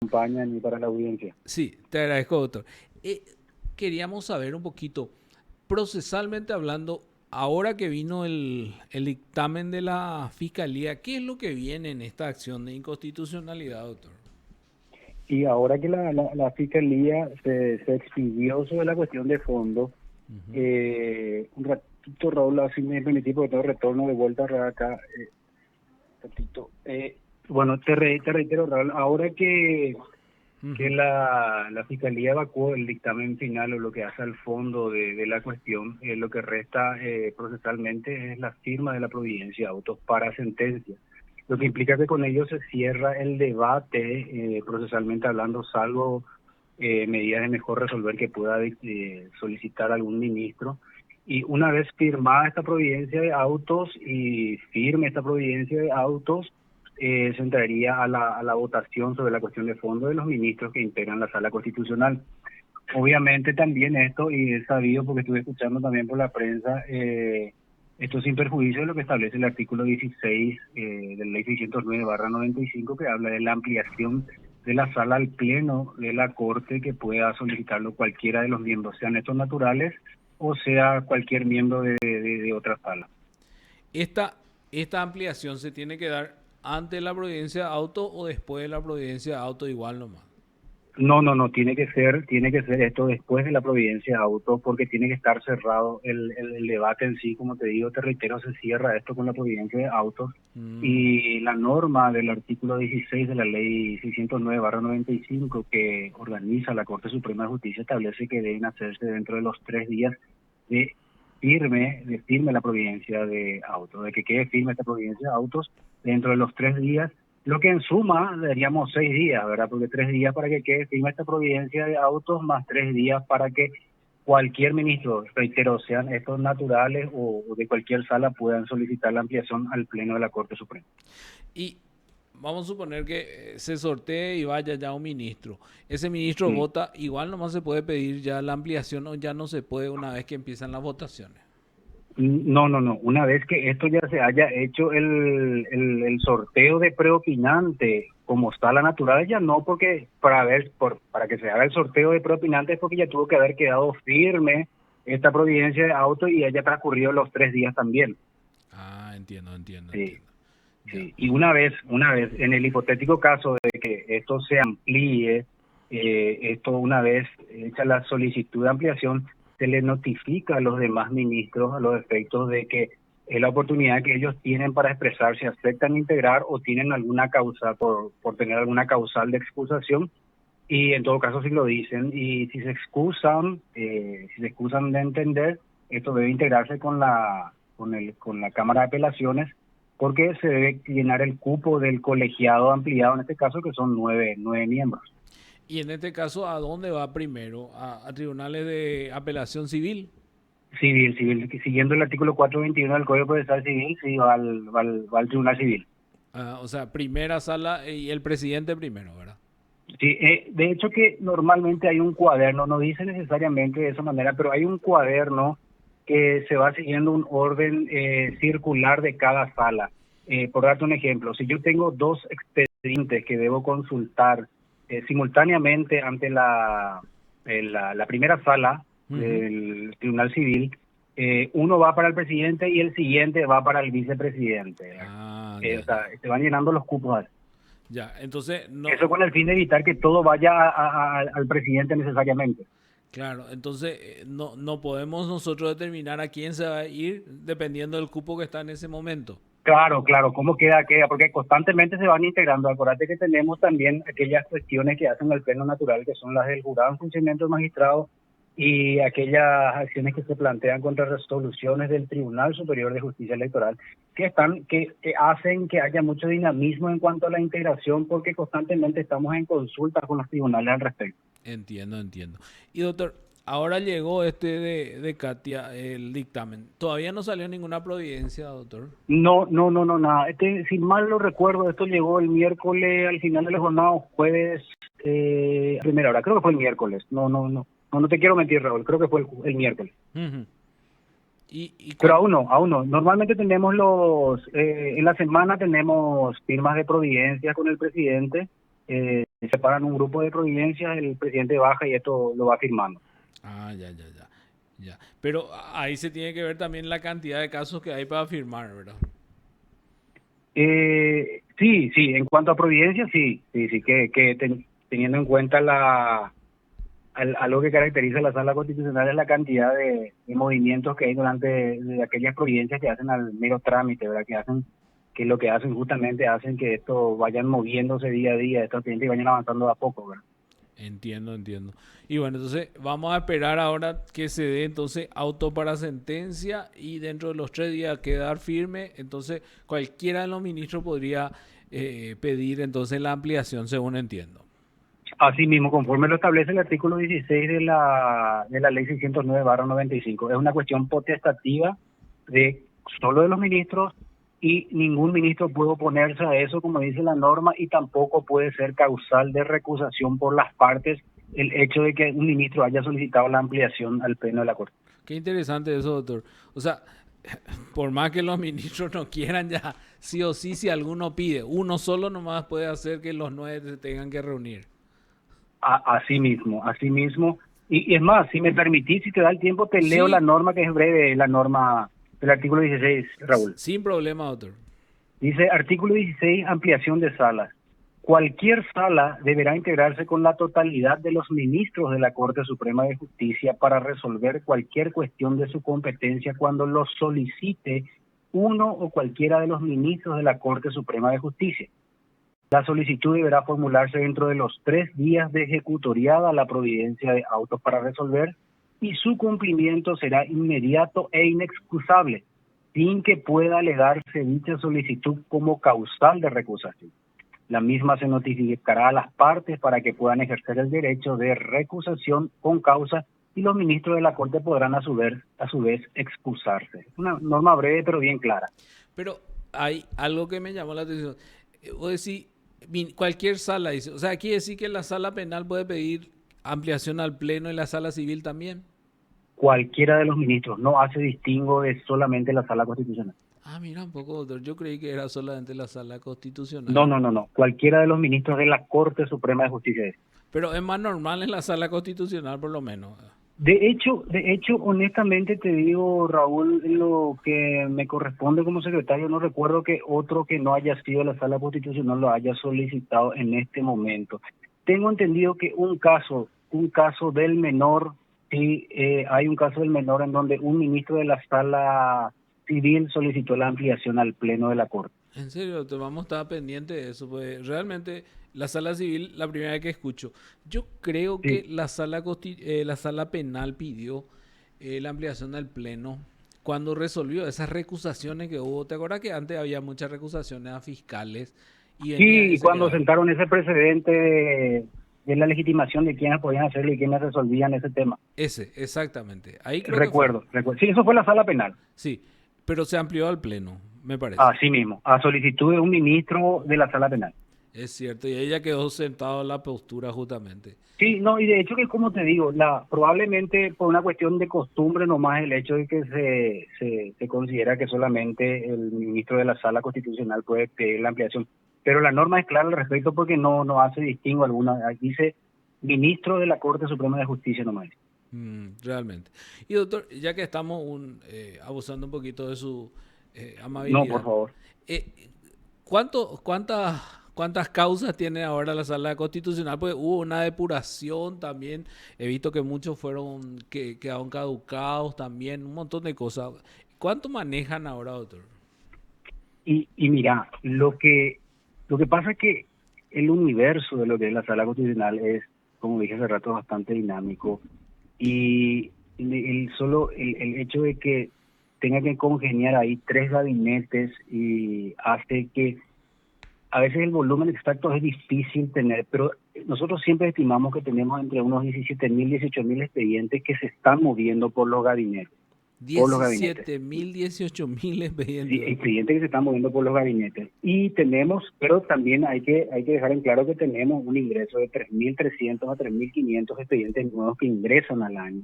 acompaña ni para la audiencia. Sí, te agradezco, doctor. Eh, Queríamos saber un poquito, procesalmente hablando, ahora que vino el dictamen de la Fiscalía, ¿qué es lo que viene en esta acción de inconstitucionalidad, doctor? Y ahora que la Fiscalía se expidió sobre la cuestión de fondo, Ujú. un ratito, Raúl, así me permití porque tengo retorno de vuelta acá, ratito. Bueno, te reitero, Raúl, ahora que Ujú. la Fiscalía evacuó el dictamen final o lo que hace al fondo de la cuestión, lo que resta procesalmente es la firma de la providencia de autos para sentencia, lo que implica que con ello se cierra el debate procesalmente hablando, salvo medidas de mejor resolver que pueda solicitar algún ministro. Y una vez firmada esta providencia de autos y firme esta providencia de autos, se entraría a la votación sobre la cuestión de fondo de los ministros que integran la sala constitucional. Obviamente también esto, y es sabido porque estuve escuchando también por la prensa, esto sin perjuicio de lo que establece el artículo 16 de la ley 609/95, que habla de la ampliación de la sala al pleno de la Corte, que pueda solicitarlo cualquiera de los miembros, sean estos naturales o sea cualquier miembro de otra sala. Esta, esta ampliación se tiene que dar antes de la providencia de auto o después de la providencia de auto igual nomás. No, tiene que ser esto después de la providencia de autos, porque tiene que estar cerrado el debate en sí, como te digo, te reitero, se cierra esto con la providencia de autos, Mm. y la norma del artículo 16 de la ley 609/95, que organiza la Corte Suprema de Justicia, establece que deben hacerse dentro de los 3 días de de firme la providencia de autos, de que quede firme esta providencia de autos dentro de los 3 días, lo que en suma daríamos 6 días, ¿verdad? Porque 3 días para que quede firme esta providencia de autos, más 3 días para que cualquier ministro, reitero, sean estos naturales o de cualquier sala, puedan solicitar la ampliación al Pleno de la Corte Suprema. Y vamos a suponer que se sortee y vaya ya un ministro. Ese ministro Mm. vota, igual nomás se puede pedir ya la ampliación o ya no se puede una vez que empiezan las votaciones. No. Una vez que esto ya se haya hecho el sorteo de preopinante como sala natural, ya no, porque para que se haga el sorteo de preopinante es porque ya tuvo que haber quedado firme esta providencia de auto y haya transcurrido los 3 días también. Ah, entiendo, entiendo, Sí, entiendo. Ya. sí. Y una vez, en el hipotético caso de que esto se amplíe, esto una vez hecha la solicitud de ampliación, se le notifica a los demás ministros a los efectos de que es la oportunidad que ellos tienen para expresar si aceptan integrar o tienen alguna causa por tener alguna causal de excusación, y en todo caso si lo dicen, y si se excusan de entender, esto debe integrarse con la Cámara de Apelaciones, porque se debe llenar el cupo del colegiado ampliado, en este caso que son nueve miembros. Y en este caso, ¿a dónde va primero? A tribunales de apelación civil? Civil, que siguiendo el artículo 421 del Código Procesal Civil, sí, va al Tribunal Civil. O sea, primera sala y el presidente primero, ¿verdad? Sí, de hecho que normalmente hay un cuaderno, no dice necesariamente de esa manera, pero hay un cuaderno que se va siguiendo un orden circular de cada sala. Por darte un ejemplo, si yo tengo dos expedientes que debo consultar simultáneamente ante la primera sala Ujú. del Tribunal Civil, uno va para el presidente y el siguiente va para el vicepresidente, ¿verdad? Ah, O ya, sea, ya. se van llenando los cupos. Ya, entonces, no, Eso con el fin de evitar que todo vaya al presidente necesariamente. claro, entonces no podemos nosotros determinar a quién se va a ir dependiendo del cupo que está en ese momento. Claro, ¿cómo queda? Porque constantemente se van integrando. Acuérdate que tenemos también aquellas cuestiones que hacen al pleno natural, que son las del jurado en funcionamiento del magistrado, y aquellas acciones que se plantean contra resoluciones del Tribunal Superior de Justicia Electoral, que hacen que haya mucho dinamismo en cuanto a la integración, porque constantemente estamos en consulta con los tribunales al respecto. Entiendo, entiendo. Y doctor, ahora llegó este de Katia, el dictamen. Todavía no salió ninguna providencia, doctor. No, nada. Si mal lo recuerdo, esto llegó el miércoles al final de la jornada, o jueves, a primera hora. Creo que fue el miércoles. No te quiero mentir, Raúl. Creo que fue el miércoles. Ujú. Pero aún no. Normalmente tenemos en la semana tenemos firmas de providencia con el presidente. separan un grupo de providencias, el presidente baja y esto lo va firmando. Ah, ya. Pero ahí se tiene que ver también la cantidad de casos que hay para firmar, ¿verdad? Sí, en cuanto a providencia, sí, teniendo en cuenta algo que caracteriza a la sala constitucional es la cantidad de movimientos que hay durante de aquellas providencias que hacen al mero trámite, ¿verdad? Que lo que hacen justamente hacen que esto vayan moviéndose día a día, estos clientes y vayan avanzando de a poco, ¿verdad? Entiendo. Y bueno, entonces vamos a esperar ahora que se dé entonces auto para sentencia y dentro de los 3 días quedar firme. Entonces cualquiera de los ministros podría pedir entonces la ampliación, según entiendo. Así mismo, conforme lo establece el artículo 16 de la ley 609/95, es una cuestión potestativa de solo de los ministros y ningún ministro puede oponerse a eso, como dice la norma, y tampoco puede ser causal de recusación por las partes el hecho de que un ministro haya solicitado la ampliación al pleno de la Corte. Qué interesante eso, doctor. O sea, por más que los ministros no quieran ya, sí o sí, si alguno pide, uno solo nomás puede hacer que los 9 se tengan que reunir. Así mismo. Y es más, si me permitís, si te da el tiempo, te leo la Sí, norma que es breve, la norma del artículo 16, Raúl. sin problema, doctor. Dice, artículo 16, ampliación de salas. Cualquier sala deberá integrarse con la totalidad de los ministros de la Corte Suprema de Justicia para resolver cualquier cuestión de su competencia cuando lo solicite uno o cualquiera de los ministros de la Corte Suprema de Justicia. La solicitud deberá formularse dentro de los 3 días de ejecutoriada la providencia de autos para resolver y su cumplimiento será inmediato e inexcusable, sin que pueda alegarse dicha solicitud como causal de recusación. La misma se notificará a las partes para que puedan ejercer el derecho de recusación con causa y los ministros de la Corte podrán a su vez excusarse. Una norma breve pero bien clara. Pero hay algo que me llamó la atención. Vos decís, cualquier sala, dice. O sea, quiere decir que la sala penal puede pedir ampliación al pleno y la sala civil también. Cualquiera de los ministros, no hace distingo de solamente la sala constitucional. Ah, mira un poco, doctor. Yo creí que era solamente la sala No, constitucional. no, no, no. Cualquiera de los ministros de la Corte Suprema de Justicia es. Pero es más normal en la sala constitucional, por lo menos. De hecho, honestamente te digo, Raúl, en lo que me corresponde como secretario, no recuerdo que otro que no haya sido la sala constitucional lo haya solicitado en este momento. Tengo entendido que un caso del menor, sí, hay un caso del menor en donde un ministro de la sala civil solicitó la ampliación al pleno de la Corte. En serio, te vamos a estar pendiente de eso, pues realmente la sala civil, la primera vez que escucho, yo creo que Sí. la sala penal pidió la ampliación del pleno cuando resolvió esas recusaciones que hubo. ¿Te acuerdas que antes había muchas recusaciones a fiscales y venía Sí, y ese cuando quedaba? sentaron ese precedente de la legitimación de quiénes podían hacerlo y quiénes resolvían ese tema. Ese, exactamente. Ahí creo que fue. Recuerdo. Sí, eso fue la sala penal. Sí, pero se amplió al pleno, me parece. Así mismo, a solicitud de un ministro de la sala penal. Es cierto, y ella quedó sentada en la postura justamente. Sí, no, y de hecho que como te digo, probablemente por una cuestión de costumbre nomás el hecho de que se considera que solamente el ministro de la sala constitucional puede pedir la ampliación. Pero la norma es clara al respecto porque no hace distingo alguna. Dice ministro de la Corte Suprema de Justicia nomás. Realmente. Y doctor, ya que estamos abusando un poquito de su No, por amabilidad, favor. eh, ¿cuántas causas tiene ahora la sala constitucional? Pues hubo una depuración también. He visto que muchos que quedaron caducados también, un montón de cosas. ¿Cuánto manejan ahora, doctor? Y mira, lo que pasa es que el universo de lo que es la sala constitucional es, como dije hace rato, bastante dinámico. Y el hecho de que tenga que congeniar ahí 3 gabinetes y hace que a veces el volumen exacto es difícil tener, pero nosotros siempre estimamos que tenemos entre unos 17.000, 18.000 expedientes que se están moviendo por los gabinetes. 17.000, 18.000 Sí, expedientes, doctor. expedientes que se están moviendo por los gabinetes. Y tenemos, pero también hay que dejar en claro que tenemos un ingreso de 3.300 a 3.500 expedientes nuevos que ingresan al año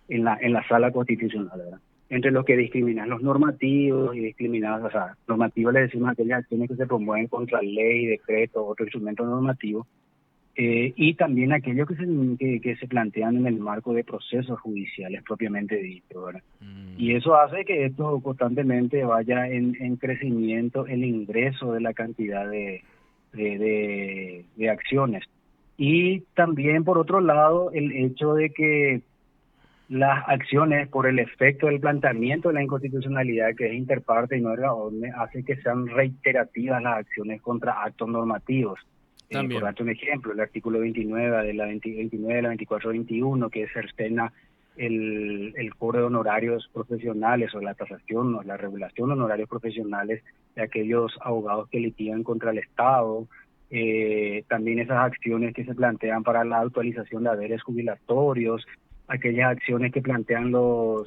en la sala constitucional, ¿verdad? Entre los que discriminan los normativos y discriminados, o sea, normativos le decimos a aquellas acciones que se promueven contra ley, decreto, otro instrumento normativo, y también aquellos que se plantean en el marco de procesos judiciales propiamente dicho, ¿verdad? Y eso hace que esto constantemente vaya en crecimiento el ingreso de la cantidad de acciones. Y también, por otro lado, el hecho de que las acciones, por el efecto del planteamiento de la inconstitucionalidad, que es interparte y no erga omne, hace que sean reiterativas las acciones contra actos normativos. Por También. darte un ejemplo, el artículo 29 de la 29 de la 2421, que cercena el cobro de honorarios profesionales o la tasación o la regulación de honorarios profesionales de aquellos abogados que litigan contra el Estado. También esas acciones que se plantean para la actualización de haberes jubilatorios, aquellas acciones que plantean los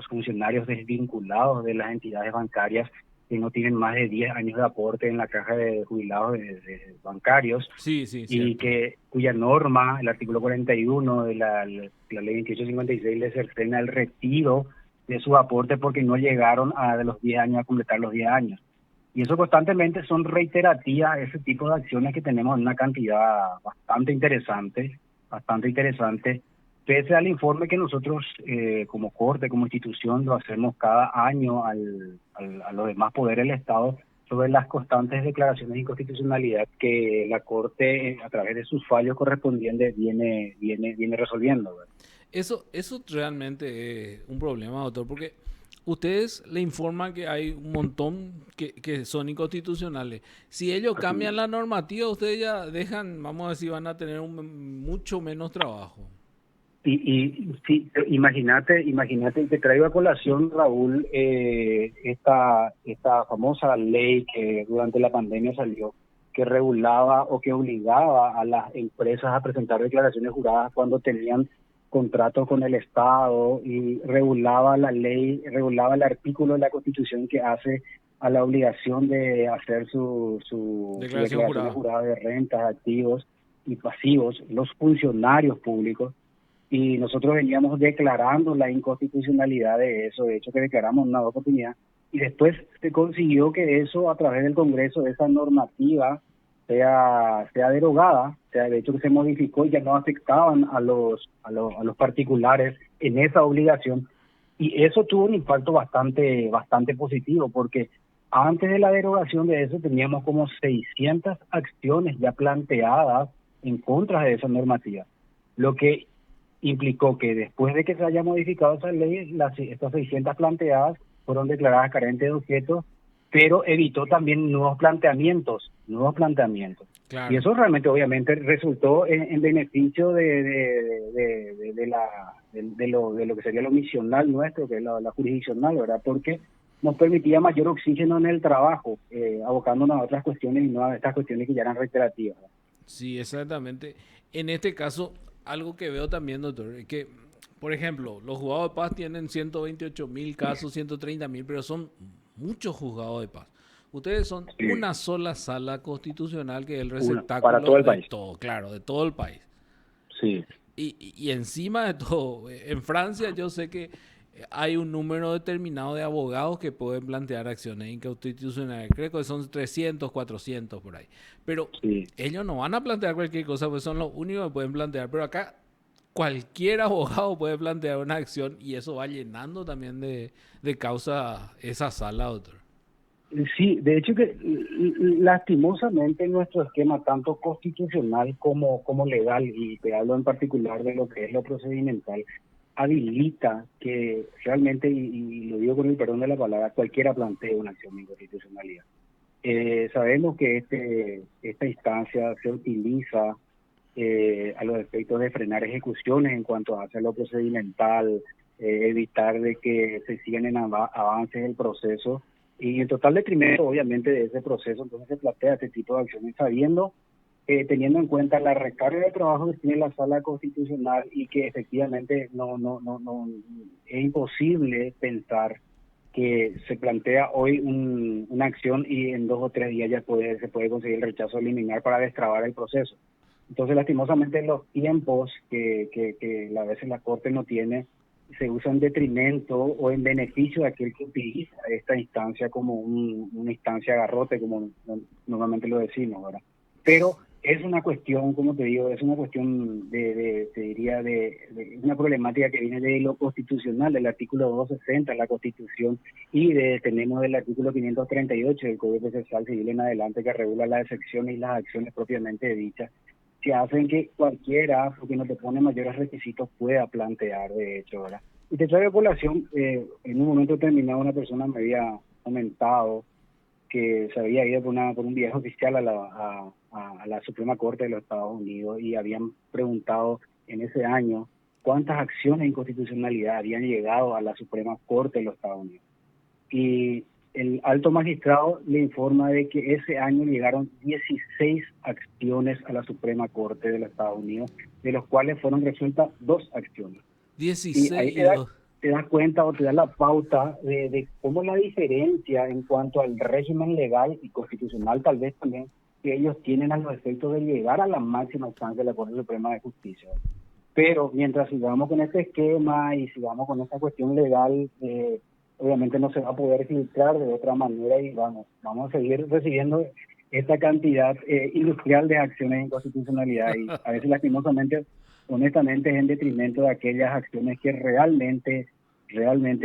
funcionarios desvinculados de las entidades bancarias que no tienen más de 10 años de aporte en la caja de jubilados de bancarios, Sí, y cierto. cuya norma, el artículo 41 de la ley 2856, le cercena el retiro de su aporte porque no llegaron de los 10 años a completar los 10 años. Y eso constantemente son reiterativas, ese tipo de acciones que tenemos en una cantidad bastante interesante, pese al informe que nosotros como Corte, como institución, lo hacemos cada año a los demás poderes del Estado sobre las constantes declaraciones de inconstitucionalidad que la Corte, a través de sus fallos correspondientes, viene resolviendo, ¿verdad? Eso realmente es un problema, doctor, porque ustedes le informan que hay un montón que son inconstitucionales. Si ellos Así cambian mismo. la normativa, ustedes ya dejan, vamos a decir, van a tener mucho menos trabajo. Y sí, imagínate, y te traigo a colación, Raúl, esta famosa ley que durante la pandemia salió, que regulaba o que obligaba a las empresas a presentar declaraciones juradas cuando tenían contratos con el Estado, y regulaba el artículo de la Constitución que hace a la obligación de hacer su Declaración declaraciones jurada. juradas de rentas, activos y pasivos, los funcionarios públicos. Y nosotros veníamos declarando la inconstitucionalidad de eso, de hecho que declaramos una oportunidad, y después se consiguió que eso, a través del Congreso, esa normativa sea derogada, sea de hecho que se modificó y ya no afectaban a los particulares en esa obligación. Y eso tuvo un impacto bastante positivo, porque antes de la derogación de eso teníamos como 600 acciones ya planteadas en contra de esa normativa, lo que implicó que después de que se haya modificado esa ley, estas 600 planteadas fueron declaradas carentes de objeto, pero evitó también nuevos planteamientos. Y Claro. eso realmente, obviamente, resultó en beneficio de lo que sería lo misional nuestro, que es la jurisdiccional, ¿verdad? Porque nos permitía mayor oxígeno en el trabajo, abocándonos a otras cuestiones y no a estas cuestiones que ya eran reiterativas, ¿verdad? Sí, exactamente. En este caso, algo que veo también, doctor, es que, por ejemplo, los juzgados de paz tienen 128.000 casos, 130.000, pero son muchos juzgados de paz. Ustedes son Sí, una sola sala constitucional que es el para todo receptáculo el de país. todo, claro, de todo el país. Sí. Y encima de todo, en Francia yo sé que hay un número determinado de abogados que pueden plantear acciones inconstitucionales. Creo que son 300, 400 por ahí. Pero Sí. ellos no van a plantear cualquier cosa, pues son los únicos que pueden plantear. Pero acá cualquier abogado puede plantear una acción y eso va llenando también de causa esa sala, doctor. Sí, de hecho que lastimosamente nuestro esquema, tanto constitucional como legal, y te hablo en particular de lo que es lo procedimental, habilita que realmente, y lo digo con el perdón de la palabra, cualquiera plantee una acción de inconstitucionalidad. Sabemos que esta instancia se utiliza a los efectos de frenar ejecuciones en cuanto a lo procedimental, evitar de que se sigan en avances del proceso, y en total detrimento obviamente de ese proceso. Entonces se plantea este tipo de acciones sabiendo, teniendo en cuenta la recarga de trabajo que tiene la sala constitucional, y que efectivamente no es imposible pensar que se plantea hoy una acción y en 2 o 3 días ya se puede conseguir el rechazo liminar para destrabar el proceso. Entonces, lastimosamente, los tiempos que a veces la Corte no tiene se usan en detrimento o en beneficio de aquel que utiliza esta instancia como una instancia garrote, como normalmente lo decimos, ¿verdad? Pero Es una cuestión, como te digo, es una cuestión te diría, de una problemática que viene de lo constitucional, del artículo 260 de la Constitución, y tenemos el artículo 538 del Código Procesal Civil en adelante, que regula las excepciones y las acciones propiamente dichas, que hacen que cualquiera, porque no te pone mayores requisitos, pueda plantear, de hecho, ¿verdad? Y te traigo a colación, en un momento determinado una persona me había comentado que se había ido por un viaje oficial a la Suprema Corte de los Estados Unidos, y habían preguntado en ese año cuántas acciones de inconstitucionalidad habían llegado a la Suprema Corte de los Estados Unidos. Y el alto magistrado le informa de que ese año llegaron 16 acciones a la Suprema Corte de los Estados Unidos, de los cuales fueron resueltas 2 acciones. 16 y ahí y 2. te das cuenta o te da la pauta de cómo la diferencia en cuanto al régimen legal y constitucional, tal vez también, que ellos tienen a los efectos de llegar a la máxima instancia de la Corte Suprema de Justicia. Pero mientras sigamos con este esquema y sigamos con esta cuestión legal, obviamente no se va a poder filtrar de otra manera, y vamos a seguir recibiendo esta cantidad industrial de acciones de inconstitucionalidad, y a veces lastimosamente, honestamente, es en detrimento de aquellas acciones que realmente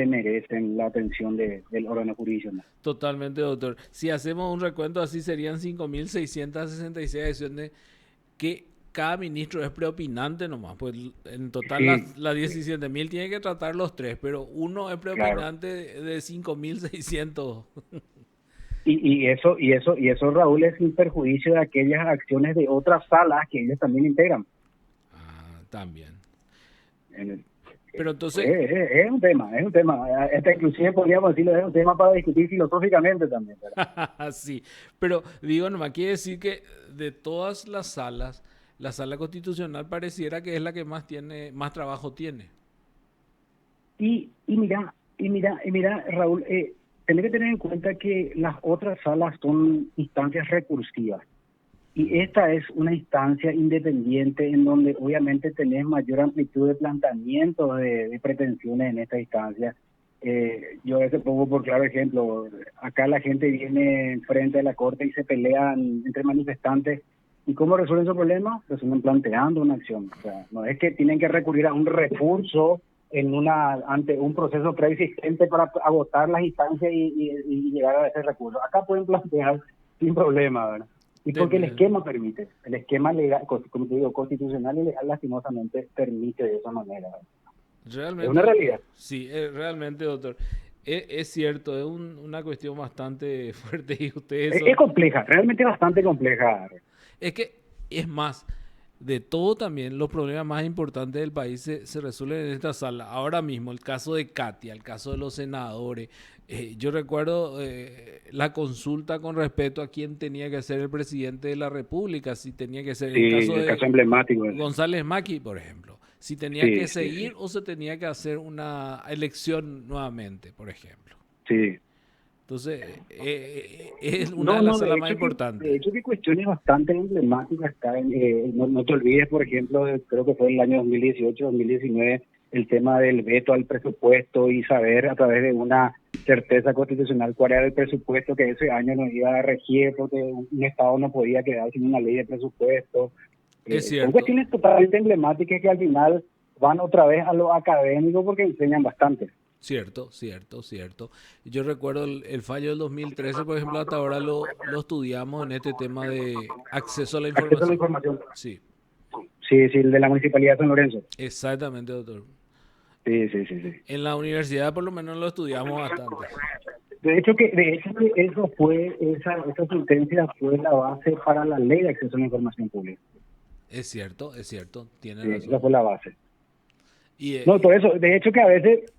merecen la atención del órgano jurisdiccional. Totalmente, doctor. Si hacemos un recuento así, serían 5.666 acciones que cada ministro es preopinante nomás. Pues en total Sí, las 17.000 tiene que tratar los 3, pero uno es claro. preopinante de 5.600. Y eso, Raúl, es sin perjuicio de aquellas acciones de otras salas que ellos también integran. También. En el, Pero entonces... es un tema. Esta inclusive podríamos decirlo, es un tema para discutir filosóficamente también, ¿verdad? Sí, pero digo nomás, quiere decir que de todas las salas, la sala constitucional pareciera que es la que más trabajo tiene. Y mira, Raúl, tenés que tener en cuenta que las otras salas son instancias recursivas. Y esta es una instancia independiente en donde obviamente tenés mayor amplitud de planteamiento de pretensiones en esta instancia. Yo a veces pongo por claro ejemplo, acá la gente viene frente a la corte y se pelean entre manifestantes. ¿Y cómo resuelven su problema? Resuelven planteando una acción. O sea, no es que tienen que recurrir a un recurso ante un proceso preexistente para agotar las instancias y llegar a ese recurso. Acá pueden plantear sin problema, ¿verdad? Y porque el esquema permite, el esquema legal, como te digo, constitucional y legal, lastimosamente permite de esa manera. Realmente, Es una realidad. Sí, realmente, doctor. Es cierto, es una cuestión bastante fuerte y ustedes son... Es compleja, realmente bastante compleja. Es que, es más, de todo también, los problemas más importantes del país se resuelven en esta sala. Ahora mismo, el caso de Katia, el caso de los senadores. Yo recuerdo la consulta con respecto a quién tenía que ser el presidente de la República, si tenía que ser Sí, el caso emblemático. González Maki, por ejemplo. Si tenía que seguir o se tenía que hacer una elección nuevamente, por ejemplo. Sí. Entonces, es una de las salas más importantes. De hecho, que cuestiones bastante emblemáticas acá. No te olvides, por ejemplo, creo que fue el año 2018, 2019, el tema del veto al presupuesto y saber a través de una certeza constitucional cuál era el presupuesto que ese año nos iba a regir, porque un Estado no podía quedar sin una ley de presupuesto. Es cierto. Son cuestiones totalmente emblemáticas que al final van otra vez a lo académico porque enseñan bastante. Cierto. Yo recuerdo el fallo del 2013, por ejemplo, hasta ahora lo estudiamos en este tema de acceso a la información. Acceso a la información. Sí, el de la Municipalidad de San Lorenzo. Exactamente, doctor. Sí. En la universidad por lo menos lo estudiamos bastante. De hecho que esa sentencia fue la base para la ley de acceso a la información pública. Es cierto, tiene razón. Esa fue la base. Y, no, por eso, de hecho que a veces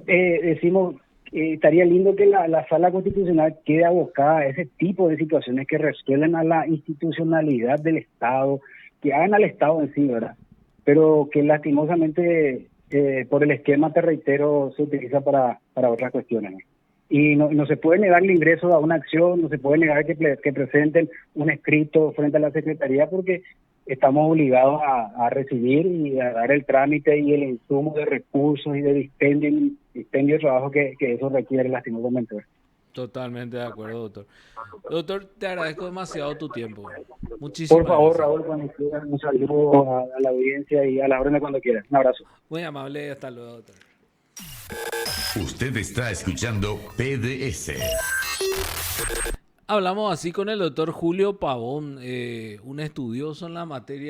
decimos, estaría lindo que la sala constitucional quede abocada a ese tipo de situaciones que resuelven a la institucionalidad del Estado, que hagan al Estado en sí, ¿verdad? Pero que lastimosamente por el esquema, te reitero, se utiliza para otras cuestiones, ¿no? Y no se puede negar el ingreso a una acción, no se puede negar que presenten un escrito frente a la Secretaría, porque estamos obligados a recibir y a dar el trámite y el insumo de recursos y de dispendio de trabajo que eso requiere lastimosamente. Totalmente de acuerdo, doctor. Doctor, te agradezco demasiado tu tiempo. Por Muchísimas favor, gracias. Raúl, cuando quieras, un saludo a la audiencia y a la orden cuando quieras. Un abrazo. Muy amable, hasta luego, doctor. Usted está escuchando PDS. Hablamos así con el doctor Julio Pavón, un estudioso en la materia